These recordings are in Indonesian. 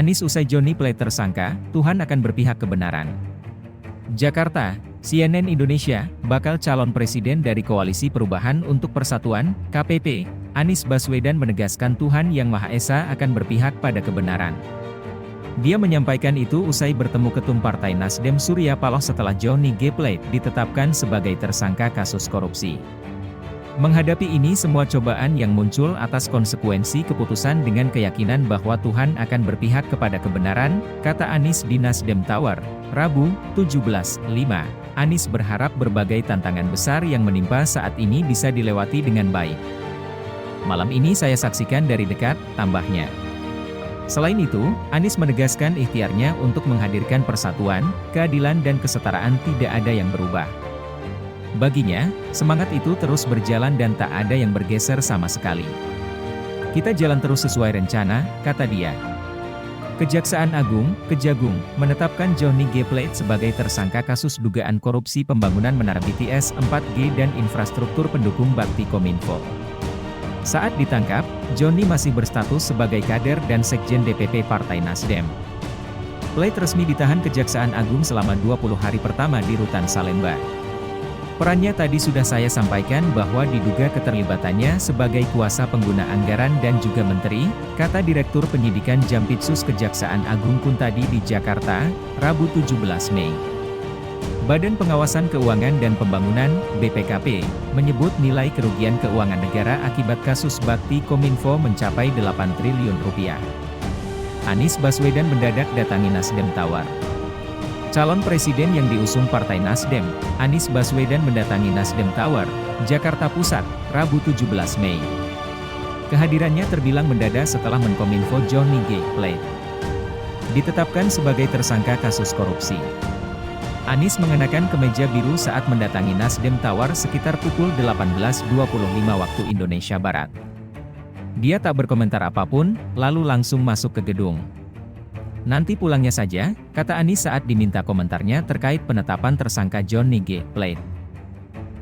Anies usai Johnny Plate tersangka, Tuhan akan berpihak kebenaran. Jakarta, CNN Indonesia, bakal calon presiden dari Koalisi Perubahan untuk Persatuan, KPP, Anies Baswedan menegaskan Tuhan Yang Maha Esa akan berpihak pada kebenaran. Dia menyampaikan itu usai bertemu Ketum Partai Nasdem Surya Paloh setelah Johnny G. Plate ditetapkan sebagai tersangka kasus korupsi. Menghadapi ini semua cobaan yang muncul atas konsekuensi keputusan dengan keyakinan bahwa Tuhan akan berpihak kepada kebenaran, kata Anies di Nasdem Tower, Rabu, 17.5. Anies berharap berbagai tantangan besar yang menimpa saat ini bisa dilewati dengan baik. Malam ini saya saksikan dari dekat, tambahnya. Selain itu, Anies menegaskan ikhtiarnya untuk menghadirkan persatuan, keadilan dan kesetaraan tidak ada yang berubah. Baginya, semangat itu terus berjalan dan tak ada yang bergeser sama sekali. Kita jalan terus sesuai rencana, kata dia. Kejaksaan Agung, Kejagung, menetapkan Johnny G. Plate sebagai tersangka kasus dugaan korupsi pembangunan menara BTS 4G dan infrastruktur pendukung bakti Kominfo. Saat ditangkap, Johnny masih berstatus sebagai kader dan sekjen DPP Partai Nasdem. Plate resmi ditahan Kejaksaan Agung selama 20 hari pertama di Rutan Salemba. Perannya tadi sudah saya sampaikan bahwa diduga keterlibatannya sebagai kuasa pengguna anggaran dan juga menteri, kata Direktur Penyidikan Jampitsus Kejaksaan Agung Kuntadi di Jakarta, Rabu 17 Mei. Badan Pengawasan Keuangan dan Pembangunan, BPKP, menyebut nilai kerugian keuangan negara akibat kasus bakti Kominfo mencapai 8 triliun rupiah. Anies Baswedan mendadak datangi Nasdem Tower. Calon presiden yang diusung Partai Nasdem, Anies Baswedan mendatangi Nasdem Tower, Jakarta Pusat, Rabu 17 Mei. Kehadirannya terbilang mendadak setelah Menkominfo Johnny G. Plate ditetapkan sebagai tersangka kasus korupsi. Anies mengenakan kemeja biru saat mendatangi Nasdem Tower sekitar pukul 18.25 waktu Indonesia Barat. Dia tak berkomentar apapun, lalu langsung masuk ke gedung. Nanti pulangnya saja, kata Anies saat diminta komentarnya terkait penetapan tersangka Johnny G. Plate.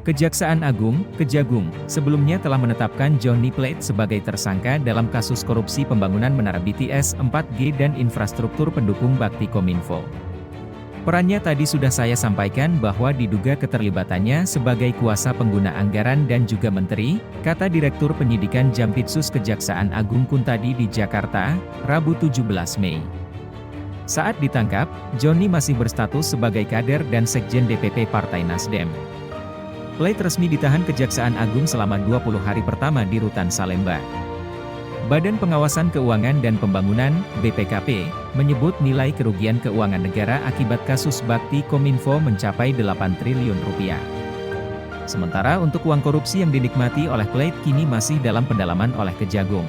Kejaksaan Agung, Kejagung, sebelumnya telah menetapkan Johnny Plate sebagai tersangka dalam kasus korupsi pembangunan menara BTS 4G dan infrastruktur pendukung bakti Kominfo. Perannya tadi sudah saya sampaikan bahwa diduga keterlibatannya sebagai kuasa pengguna anggaran dan juga menteri, kata Direktur Penyidikan Jampitsus Kejaksaan Agung Kuntadi di Jakarta, Rabu 17 Mei. Saat ditangkap, Johnny masih berstatus sebagai kader dan sekjen DPP Partai Nasdem. Plate resmi ditahan Kejaksaan Agung selama 20 hari pertama di Rutan Salemba. Badan Pengawasan Keuangan dan Pembangunan, BPKP, menyebut nilai kerugian keuangan negara akibat kasus bakti Kominfo mencapai 8 triliun rupiah. Sementara untuk uang korupsi yang dinikmati oleh Plate kini masih dalam pendalaman oleh Kejagung.